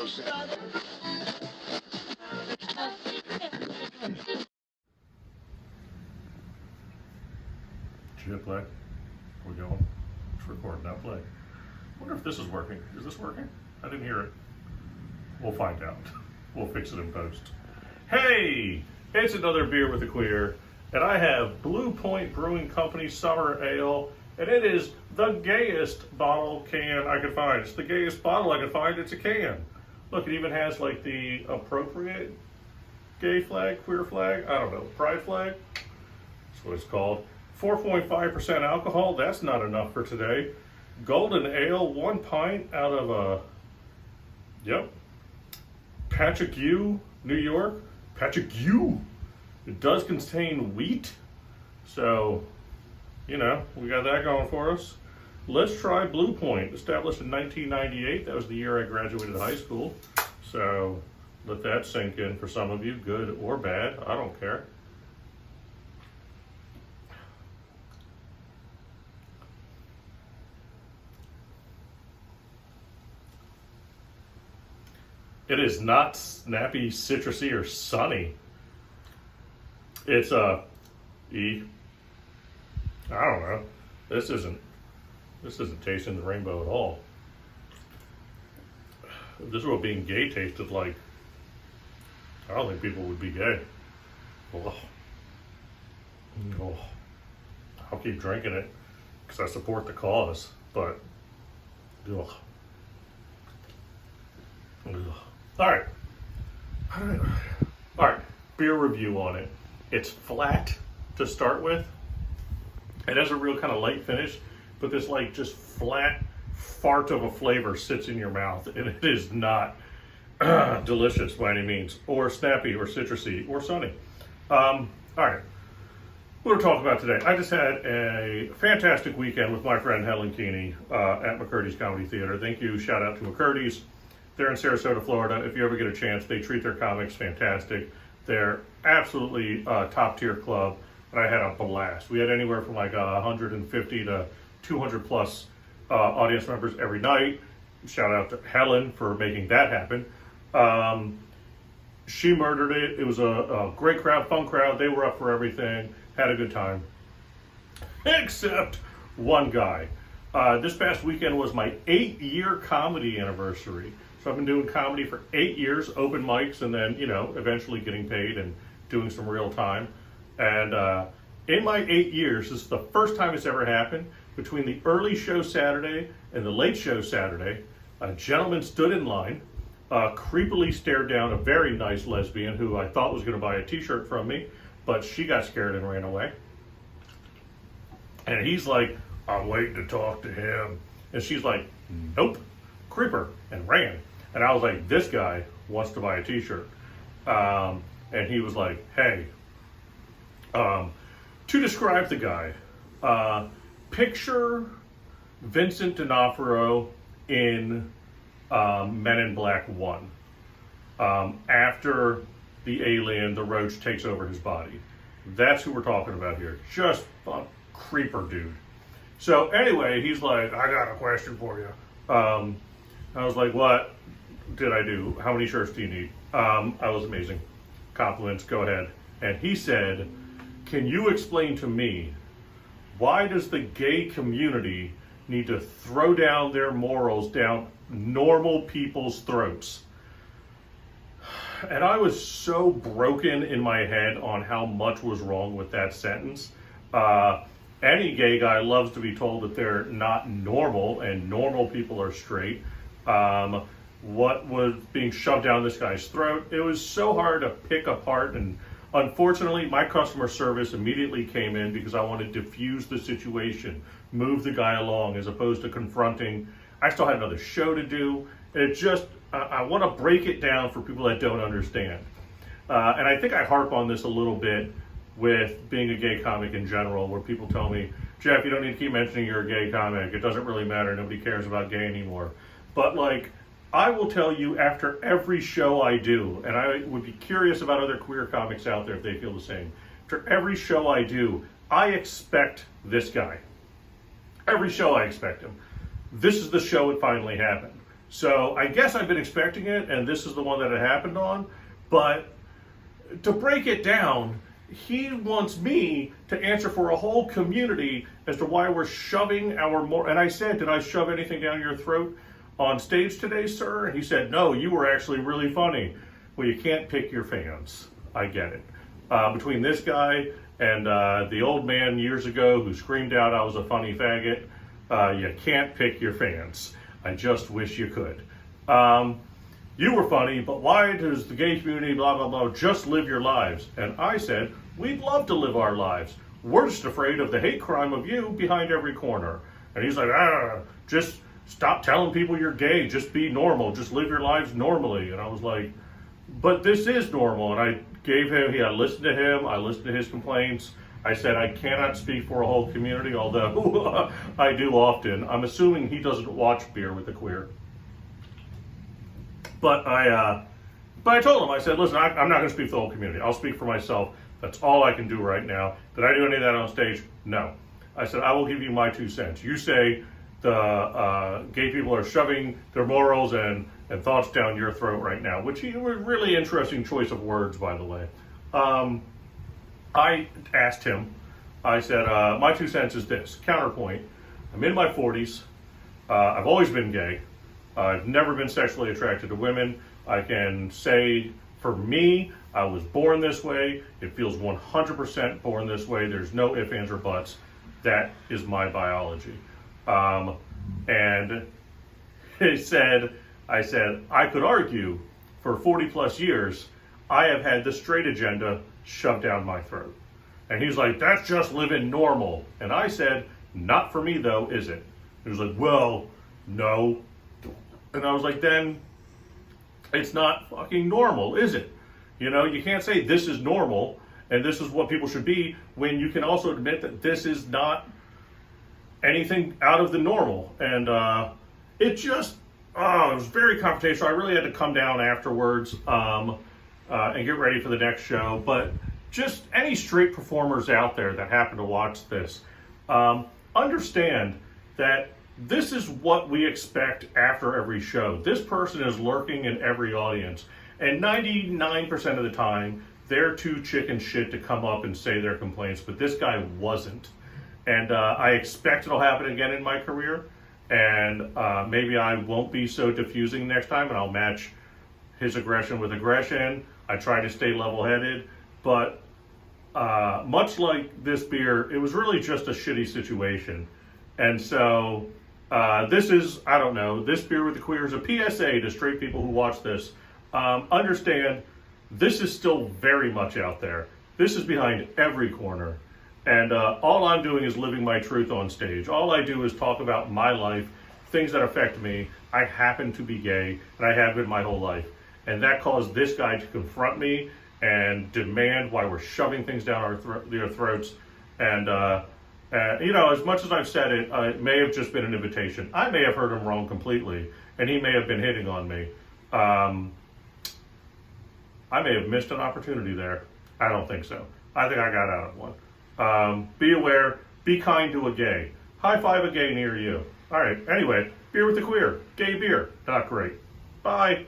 Did you hit play? We're going. It's recording. Now play. Wonder if this is working. Is this working? I didn't hear it. We'll find out. We'll fix it in post. Hey! It's another Beer with a Queer, and I have Blue Point Brewing Company Summer Ale, and it is the gayest bottle can I could find. It's the gayest bottle I could find. It's a can. Look, it even has like the appropriate gay flag, queer flag, I don't know, pride flag. That's what it's called. 4.5% alcohol, that's not enough for today. Golden Ale, 1 pint out of Patchogue, New York. Patchogue. It does contain wheat, so, you know, we got that going for us. Let's try Blue Point, established in 1998. That was the year I graduated high school. So let that sink in for some of you, good or bad, I don't care. It is not snappy, citrusy, or sunny. It's I don't know. This isn't tasting the rainbow at all. If this is what being gay tasted like, I don't think people would be gay. Oh. I'll keep drinking it because I support the cause, but ugh. All right, beer review on it. It's flat to start with. It has a real kind of light finish, but this like just flat fart of a flavor sits in your mouth, and it is not delicious by any means, or snappy, or citrusy, or sunny. All right, what to talk about today? I just had a fantastic weekend with my friend Helen Keeney at McCurdy's Comedy Theater. Thank you, shout out to McCurdy's. They're in Sarasota, Florida. If you ever get a chance, they treat their comics fantastic. They're absolutely top tier club, and I had a blast. We had anywhere from like 150 to 200 plus audience members every night. Shout out to Helen for making that happen. She murdered it. It was a great crowd, fun crowd. They were up for everything, had a good time. Except one guy. This past weekend was my 8-year comedy anniversary. So I've been doing comedy for 8 years, open mics, and then, you know, eventually getting paid and doing some real time. And in my 8 years, this is the first time it's ever happened. Between the early show Saturday and the late show Saturday, a gentleman stood in line, creepily stared down a very nice lesbian who I thought was going to buy a t-shirt from me, but she got scared and ran away. And he's like, I'm waiting to talk to him. And she's like, nope, creeper, and ran. And I was like, this guy wants to buy a t-shirt. And he was like, hey, to describe the guy, picture Vincent D'Onofrio in Men in Black 1. After the alien, the roach, takes over his body. That's who we're talking about here. Just a creeper dude. So anyway, he's like, I got a question for you. I was like, what did I do? How many shirts do you need? I was amazing. Compliments, go ahead. And he said, can you explain to me, why does the gay community need to throw down their morals down normal people's throats? And I was so broken in my head on how much was wrong with that sentence. Any gay guy loves to be told that they're not normal and normal people are straight. What was being shoved down this guy's throat, it was so hard to pick apart, and unfortunately my customer service immediately came in because I wanted to diffuse the situation, move the guy along as opposed to confronting. I still had another show to do. It just, I want to break it down for people that don't understand. And I think I harp on this a little bit with being a gay comic in general, where people tell me, Jeff, you don't need to keep mentioning you're a gay comic. It doesn't really matter. Nobody cares about gay anymore. But like, I will tell you after every show I do, and I would be curious about other queer comics out there if they feel the same. After every show I do, I expect this guy. Every show I expect him. This is the show it finally happened. So I guess I've been expecting it, and this is the one that it happened on. But to break it down, he wants me to answer for a whole community as to why we're shoving our more. And I said, did I shove anything down your throat on stage today, sir? And he said, no, you were actually really funny. Well, you can't pick your fans. I get it. Between this guy and the old man years ago who screamed out I was a funny faggot, you can't pick your fans. I just wish you could. You were funny, but why does the gay community, blah, blah, blah, just live your lives? And I said, we'd love to live our lives. We're just afraid of the hate crime of you behind every corner. And he's like, just stop telling people you're gay. Just be normal. Just live your lives normally. And I was like, but this is normal. And I gave him, I listened to him. I listened to his complaints. I said, I cannot speak for a whole community, although I do often. I'm assuming he doesn't watch Beer with the Queer. But I told him, I said, listen, I'm not going to speak for the whole community. I'll speak for myself. That's all I can do right now. Did I do any of that on stage? No. I said, I will give you my 2 cents. You say the gay people are shoving their morals and thoughts down your throat right now, which was a really interesting choice of words, by the way. I asked him, I said, my 2 cents is this. Counterpoint, I'm in my 40s. I've always been gay. I've never been sexually attracted to women. I can say, for me, I was born this way. It feels 100% born this way. There's no ifs, ands, or buts. That is my biology. And I said, I could argue for 40 plus years, I have had the straight agenda shoved down my throat. And he's like, that's just living normal. And I said, not for me though, is it? He was like, well, no. And I was like, then it's not fucking normal, is it? You know, you can't say this is normal and this is what people should be when you can also admit that this is not anything out of the normal. And it just, it was very confrontational. I really had to come down afterwards and get ready for the next show. But just any straight performers out there that happen to watch this, understand that this is what we expect after every show. This person is lurking in every audience, and 99% of the time, they're too chicken shit to come up and say their complaints, but this guy wasn't. And I expect it'll happen again in my career, and maybe I won't be so diffusing next time, and I'll match his aggression with aggression. I try to stay level-headed, but much like this beer, it was really just a shitty situation. And so this is, I don't know, this Beer with the Queer is a PSA to straight people who watch this. Understand, this is still very much out there. This is behind every corner. And all I'm doing is living my truth on stage. All I do is talk about my life, things that affect me. I happen to be gay, and I have been my whole life. And that caused this guy to confront me and demand why we're shoving things down their throats. And you know, as much as I've said it, it may have just been an invitation. I may have heard him wrong completely, and he may have been hitting on me. I may have missed an opportunity there. I don't think so. I think I got out of one. Be aware, be kind to a gay. High five a gay near you. All right, anyway, Beer with the Queer, gay beer, not great. Bye.